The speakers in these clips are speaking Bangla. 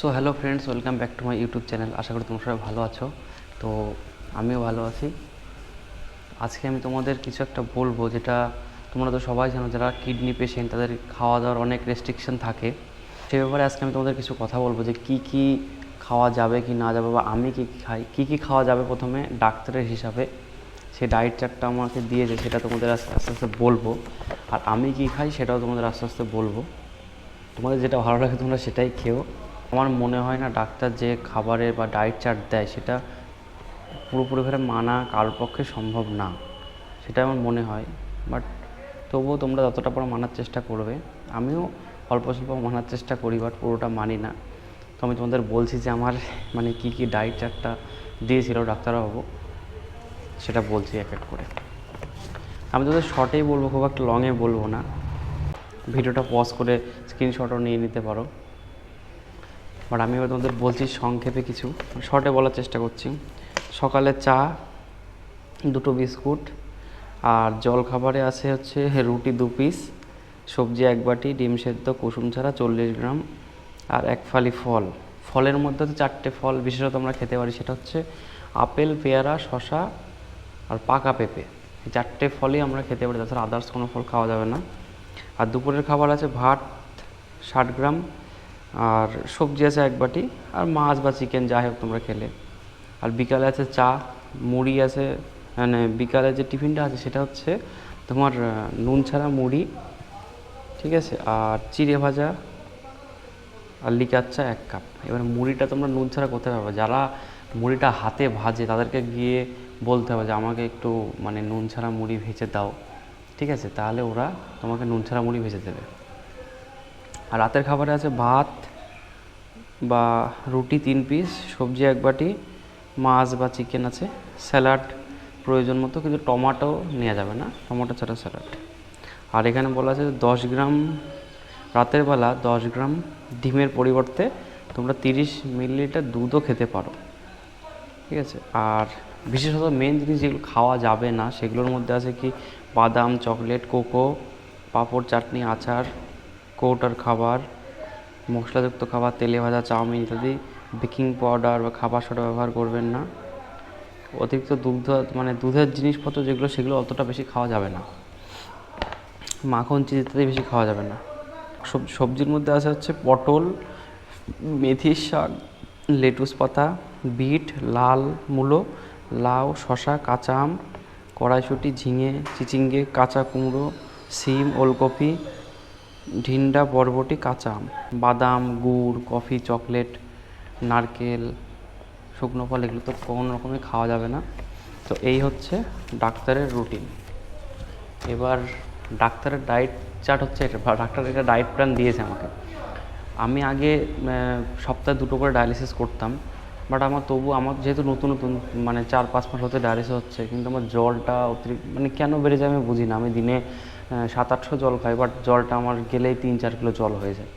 So hello friends, welcome back to my YouTube channel. আশা করি তোমরা সবাই ভালো আছো। তো আমিও ভালো আছি। আজকে আমি তোমাদের কিছু একটা বলবো, যেটা তোমরা তো সবাই জানো, যারা কিডনি পেশেন্ট তাদের খাওয়া দাওয়ার অনেক রেস্ট্রিকশন থাকে। সে ব্যাপারে আজকে আমি তোমাদের কিছু কথা বলবো, যে কি কি খাওয়া যাবে কি না যাবে, বা আমি কী কী খাই, কী কী খাওয়া যাবে। প্রথমে ডাক্তারের হিসাবে সেই ডায়েট চার্টটা আমাকে দিয়েছে, সেটা তোমাদের আস্তে আস্তে বলবো। আর আমি কী খাই সেটাও তোমাদের আস্তে আস্তে বলবো। তোমাদের যেটা ভালো লাগে তোমরা সেটাই খেও। আমার মনে হয় না ডাক্তার যে খাবারের বা ডায়েট চার্ট দেয় সেটা পুরোপুরিভাবে মানা কারোর পক্ষে সম্ভব না, সেটা আমার মনে হয়। বাট তবুও তোমরা যতটা পারো মানার চেষ্টা করবে। আমিও অল্প স্বল্প মানার চেষ্টা করি, বাট পুরোটা মানি না। তো আমি তোমাদের বলছি যে আমার মানে কী কী ডায়েট চার্টটা দিয়েছিল ডাক্তারবাবু, সেটা বলছি এক এক করে। আমি তোদের শর্টেই বলবো, খুব একটা লংয়ে বলবো না। ভিডিওটা পজ করে স্ক্রিনশটও নিয়ে নিতে পারো। বাট আমি এবার তোমাদের বলছি সংক্ষেপে, কিছু শর্টে বলার চেষ্টা করছি। সকালে চা, 2টো বিস্কুট, আর জলখাবারে আছে হচ্ছে রুটি 2 পিস, সবজি 1 বাটি, ডিম সেদ্ধ কুসুম ছাড়া 40 গ্রাম, আর 1 ফালি ফল। ফলের মধ্যে তো 4টে ফল বিশেষত আমরা খেতে পারি, সেটা হচ্ছে আপেল, পেয়ারা, শশা আর পাকা পেঁপে। এই 4টে ফলই আমরা খেতে পারি, তাছাড়া আদার্স কোনো ফল খাওয়া যাবে না। আর দুপুরের খাবার আছে ভাত 60 গ্রাম, আর সবজি আছে 1 বাটি, আর মাছ বা চিকেন যাই হোক তোমরা খেলে। আর বিকালে আছে চা, মুড়ি আছে, মানে বিকালে যে টিফিনটা আছে সেটা হচ্ছে তোমার নুন ছাড়া মুড়ি, ঠিক আছে, আর চিড়ে ভাজা আর লিকার চা 1 কাপ। এবার মুড়িটা তোমরা নুন ছাড়া কোথায় পাবে? যারা মুড়িটা হাতে ভাজে তাদেরকে গিয়ে বলতে হবে যে আমাকে একটু মানে নুন ছাড়া মুড়ি ভেজে দাও, ঠিক আছে, তাহলে ওরা তোমাকে নুন ছাড়া মুড়ি ভেজে দেবে। আর রাতের খাবারে আছে ভাত বা রুটি 3 পিস, সবজি 1 বাটি, মাছ বা চিকেন আছে, স্যালাড প্রয়োজন মতো, কিন্তু টমেটো নেওয়া যাবে না, টমেটো ছাড়া স্যালাড। আর এখানে বলা আছে 10 গ্রাম, রাতের বেলা 10 গ্রাম ডিমের পরিবর্তে তোমরা 30 মিলিলিটার দুধও খেতে পারো, ঠিক আছে। আর বিশেষত মেন জিনিস যেগুলো খাওয়া যাবে না সেগুলোর মধ্যে আছে কি বাদাম, চকলেট, কোকো, পাঁপড়, চাটনি, আচার, কৌটার খাবার, মশলাযুক্ত খাবার, তেলে ভাজা, চাউমিন ইত্যাদি। বেকিং পাউডার বা খাবার সোডা ব্যবহার করবেন না। অতিরিক্ত দুগ্ধ মানে দুধের জিনিসপত্র যেগুলো সেগুলো অতটা বেশি খাওয়া যাবে না। মাখন, চিজ ইত্যাদি বেশি খাওয়া যাবে না। সবজির মধ্যে আছে হচ্ছে পটল, মেথির শাক, লেটুস পাতা, বিট, লাল মূলো, লাউ, শশা, কাঁচা আম, কড়াইশুঁটি, ঝিঙে, চিচিঙ্গে, কাঁচা কুমড়ো, সিম, ওলকপি, ঢিন্ডা, বরবটি, কাঁচা আম, বাদাম, গুড়, কফি, চকলেট, নারকেল, শুকনো ফল, এগুলো তো কোনো রকমই খাওয়া যাবে না। তো এই হচ্ছে ডাক্তারের রুটিন। এবার ডাক্তারের ডায়েট চার্ট হচ্ছে এটা, ডাক্তার একটা ডায়েট প্ল্যান দিয়েছে আমাকে। আমি আগে সপ্তাহে 2টো করে ডায়ালিসিস করতাম, বাট আমার তবু আমার যেহেতু নতুন নতুন মানে 4-5 মাস হতে ডায়ালিসিস হচ্ছে, কিন্তু আমার জলটা অতিরিক্ত মানে কেন বেড়ে যায় আমি বুঝি না। আমি দিনে 700-800 জল খাই, বাট জলটা আমার গেলেই 3-4 কিলো জল হয়ে যায়।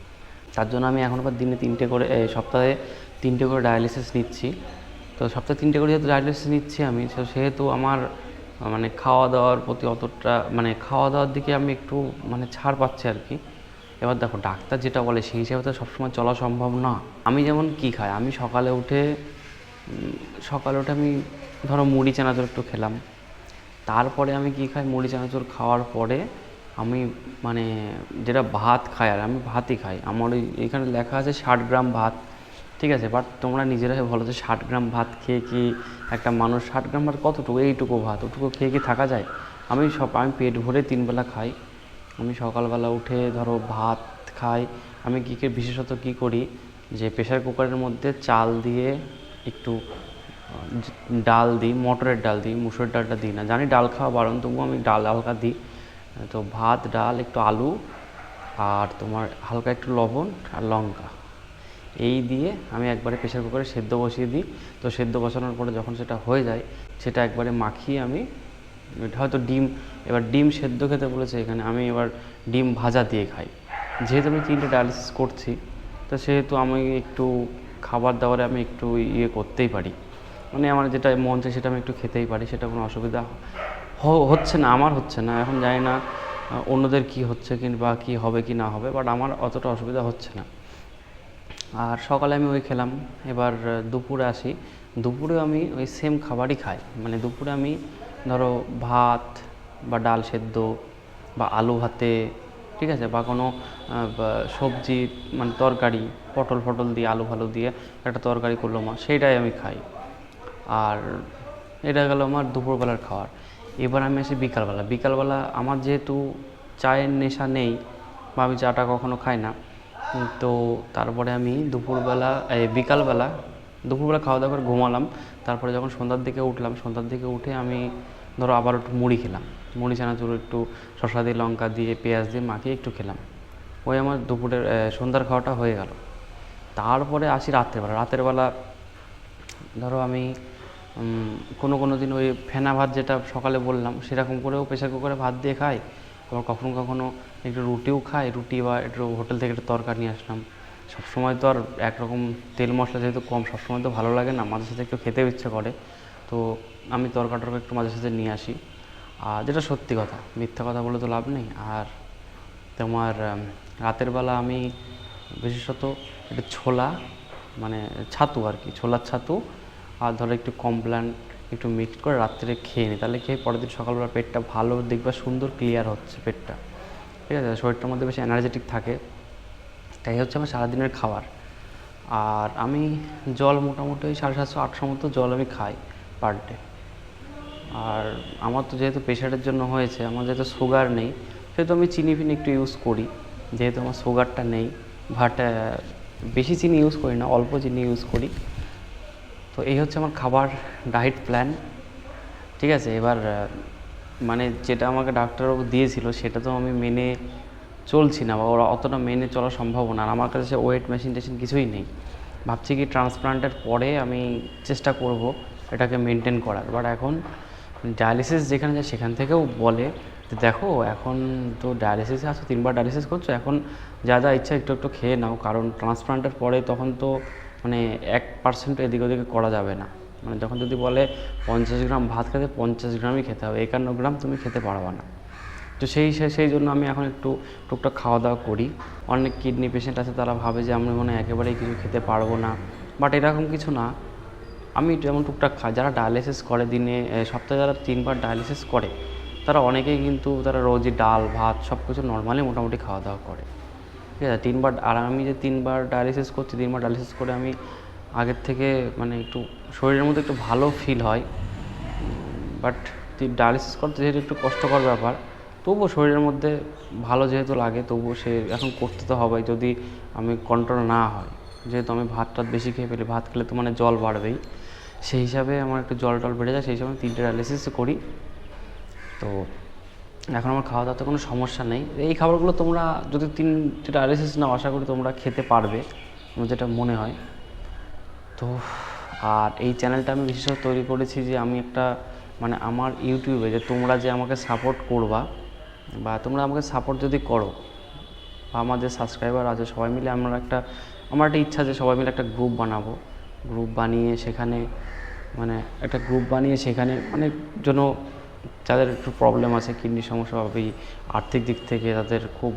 তার জন্য আমি এখন আবার দিনে 3টে করে, সপ্তাহে 3টে করে ডায়ালিসিস নিচ্ছি। তো সপ্তাহে 3টে করে যেহেতু ডায়ালিসিস নিচ্ছি আমি, সেহেতু আমার মানে খাওয়া দাওয়ার প্রতি অতটা মানে খাওয়া দাওয়ার দিকে আমি একটু মানে ছাড় পাচ্ছি আর কি। এবার দেখো ডাক্তার যেটা বলে সেই হিসাবে তো সবসময় চলা সম্ভব না। আমি যেমন কি খাই, আমি সকালে উঠে আমি ধরো মুড়ি চানাচুর একটু খেলাম। তারপরে আমি কি খাই, মুড়ি চানাচুর খাওয়ার পরে আমি মানে যেটা ভাত খাই, আর আমি ভাতই খাই। আমার এখানে লেখা আছে 60 গ্রাম ভাত, ঠিক আছে। বাট তোমরা নিজেরাই বলো যে 60 গ্রাম ভাত খেয়ে কি একটা মানুষ 60 গ্রাম ভাত কতটুকু, এইটুকু ভাত ওটুকু খেয়ে কি থাকা যায়? আমি পেট ভরে 3 বেলা খাই। আমি সকালবেলা উঠে ধরো ভাত খাই। আমি বিশেষত কী করি, যে প্রেশার কুকারের মধ্যে চাল দিয়ে একটু ডাল দিই, মটরের ডাল দিই, মুসুর ডালটা দিই না, জানি ডাল খাওয়া বারণ, তবুও আমি ডাল হালকা দিই। তো ভাত, ডাল, একটু আলু, আর তোমার হালকা একটু লবণ আর লঙ্কা, এই দিয়ে আমি একবারে প্রেশার কুকারে সেদ্ধ বসিয়ে দিই। তো সেদ্ধ বসানোর পরে যখন সেটা হয়ে যায়, সেটা একবারে মাখিয়ে আমি হয়তো এবার ডিম সেদ্ধ খেতে বলেছে এখানে, আমি এবার ডিম ভাজা দিয়ে খাই। যেহেতু আমি 3টে ডায়ালিসিস করছি, তো সেহেতু আমি একটু খাবার দাবারে আমি একটু করতেই পারি, মানে আমার যেটা মন চায় সেটা আমি একটু খেতেই পারি, সেটা কোনো অসুবিধা হচ্ছে না, আমার হচ্ছে না। এখন জানি না অন্যদের কি হচ্ছে কিংবা কি হবে কি না হবে, বাট আমার অতটা অসুবিধা হচ্ছে না। আর সকালে আমি ওই খেলাম। এবার দুপুরে আসি, দুপুরে আমি ওই সেম খাবারই খাই। মানে দুপুরে আমি ধরো ভাত বা ডাল সেদ্ধ বা আলু ভাতে, ঠিক আছে, বা কোনো সবজি, মানে তরকারি, পটল ফটল দিয়ে আলু ফালু দিয়ে একটা তরকারি করলো মা, সেইটাই আমি খাই। আর এটা গেল আমার দুপুরবেলার খাবার। এবার আমি আসি বিকালবেলা। বিকালবেলা আমার যেহেতু চায়ের নেশা নেই বা আমি চাটা কখনো খাই না, তো তারপরে আমি দুপুরবেলা খাওয়া দাওয়া করে ঘুমালাম। তারপরে যখন সন্ধ্যার দিকে উঠলাম, সন্ধ্যার দিকে উঠে আমি ধরো আবার একটু মুড়ি খেলাম। মুড়ি চানাচুর একটু শসা দিয়ে, লঙ্কা দিয়ে, পেঁয়াজ দিয়ে মাখিয়ে একটু খেলাম। ওই আমার দুপুরের সন্ধ্যার খাওয়াটা হয়ে গেল। তারপরে আসি রাতের বেলা ধরো আমি কোনো দিন ওই ফেনা ভাত, যেটা সকালে বললাম, সেরকম করেও প্রেশার কুকারে ভাত দিয়ে খাই। আবার কখনো একটু রুটিও খাই, রুটি বা একটু হোটেল থেকে একটু তরকারি নিয়ে আসলাম। সবসময় তো আর একরকম তেল মশলা যেহেতু কম, সবসময় তো ভালো লাগে না, মাঝে সাথে একটু খেতেও ইচ্ছে করে। তো আমি তরকা একটু মাঝে সাথে নিয়ে আসি। আর যেটা সত্যি কথা, মিথ্যা কথা বলে তো লাভ নেই। আর তোমার রাতের বেলা আমি বিশেষত একটু ছোলা, মানে ছাতু আর কি, ছোলার ছাতু আর ধরো একটু কমপ্ল্যান একটু মিক্সড করে রাত্রে খেয়ে নিই। তাহলে খেয়ে পরের দিন সকালবেলা পেটটা ভালো, দেখবা সুন্দর ক্লিয়ার হচ্ছে পেটটা, ঠিক আছে, শরীরটার মধ্যে বেশি এনার্জেটিক থাকে। তাই হচ্ছে আমার সারাদিনের খাবার। আর আমি জল মোটামুটি ওই 750-800 মতো জল আমি খাই পার ডে। আর আমার তো যেহেতু প্রেশারের জন্য হয়েছে, আমার যেহেতু সুগার নেই, সেহেতু আমি চিনি ফিনি একটু ইউজ করি। যেহেতু আমার সুগারটা নেই, বাট বেশি চিনি ইউজ করি না, অল্প চিনি ইউজ করি। তো এই হচ্ছে আমার খাবার ডায়েট প্ল্যান, ঠিক আছে। এবার মানে যেটা আমাকে ডাক্তারবাবু দিয়েছিল সেটা তো আমি মেনে চলছি না, বা ওরা অতটা মেনে চলা সম্ভব না। আর আমার কাছে সে ওয়েট মেশিন টেশিন কিছুই নেই। ভাবছি কি ট্রান্সপ্লান্টের পরে আমি চেষ্টা করব এটাকে মেনটেন করার। বাট এখন ডায়ালিসিস যেখানে যায় সেখান থেকেও বলে যে দেখো এখন তো ডায়ালিসিসে আছো, 3বার ডায়ালিসিস করছো, এখন যা যা ইচ্ছা একটু একটু খেয়ে নাও, কারণ ট্রান্সপ্লান্টের পরে তখন তো মানে 1% এদিক ওদিকে করা যাবে না। মানে যখন যদি বলে 50 গ্রাম ভাত খেতে, 50 গ্রামই খেতে হবে, 51 গ্রাম তুমি খেতে পারবে না। তো সেই জন্য আমি এখন একটু টুকটাক খাওয়া দাওয়া করি। অনেক কিডনি পেশেন্ট আছে, তারা ভাবে যে আমি মনে হয় একেবারেই কিছু খেতে পারবো না, বাট এরকম কিছু না। আমি যেমন টুকটাক খাই, যারা ডায়ালিসিস করে দিনে সপ্তাহে যারা 3বার ডায়ালিসিস করে, তারা অনেকেই কিন্তু তারা রোজই ডাল ভাত সব কিছু নর্মালি মোটামুটি খাওয়া দাওয়া করে, ঠিক আছে। 3বার, আর আমি যে 3বার ডায়ালিসিস করছি, 3বার ডায়ালিসিস করে আমি আগের থেকে মানে একটু শরীরের মধ্যে একটু ভালো ফিল হয়। বাট ডায়ালিসিস করতে যেহেতু একটু কষ্টকর ব্যাপার, তবুও শরীরের মধ্যে ভালো যেহেতু লাগে, তবুও সে এখন করতে তো হবে যদি আমি কন্ট্রোল না হয়। যেহেতু আমি ভাত টাত বেশি খেয়ে ফেলি, ভাত খেলে তো মানে জল বাড়বেই, সেই হিসাবে আমার একটু জল টল বেড়ে যায়, সেই হিসাবে 3টে ডায়ালিসিস করি। তো এখন আমার খাওয়া দাওয়াতে কোনো সমস্যা নেই। এই খাবারগুলো তোমরা যদি 3টে ডায়ালিসিস নাও, আশা করি তোমরা খেতে পারবে, আমার যেটা মনে হয়। তো আর এই চ্যানেলটা আমি বিশেষত তৈরি করেছি যে আমি একটা মানে আমার ইউটিউবে যে তোমরা যে আমাকে সাপোর্ট করবা, বা তোমরা আমাকে সাপোর্ট যদি করো, বা আমার যে সাবস্ক্রাইবার আছে সবাই মিলে আমার একটা ইচ্ছা যে সবাই মিলে একটা গ্রুপ বানাবো। গ্রুপ বানিয়ে সেখানে মানে জন্য যাদের একটু প্রবলেম আছে, কিডনির সমস্যা বা এই আর্থিক দিক থেকে তাদের খুব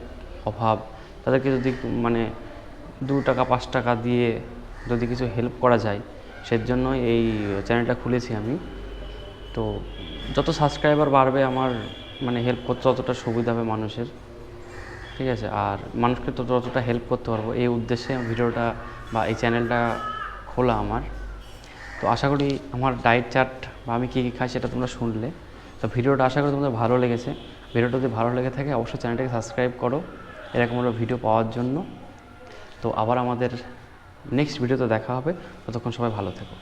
অভাব, তাদেরকে যদি মানে 2 টাকা 5 টাকা দিয়ে যদি কিছু হেল্প করা যায়, সেজন্য এই চ্যানেলটা খুলেছি আমি। তো যত সাবস্ক্রাইবার বাড়বে আমার মানে হেল্প করতে ততটা সুবিধা হবে মানুষের, ঠিক আছে। আর মানুষকে ততটা হেল্প করতে পারবো, এই উদ্দেশ্যে ভিডিওটা বা এই চ্যানেলটা খোলা আমার। তো আশা করি আমার ডায়েট চার্ট বা আমি কী কী খাই সেটা তোমরা শুনলে। তো ভিডিওটা আশা করি তোমাদের ভালো লেগেছে। ভিডিওটা যদি ভালো লেগে থাকে অবশ্যই চ্যানেলটাকে সাবস্ক্রাইব করো এরকম আরও ভিডিও পাওয়ার জন্য। তো আবার আমাদের নেক্সট ভিডিওতে দেখা হবে, ততক্ষণ সবাই ভালো থেকো।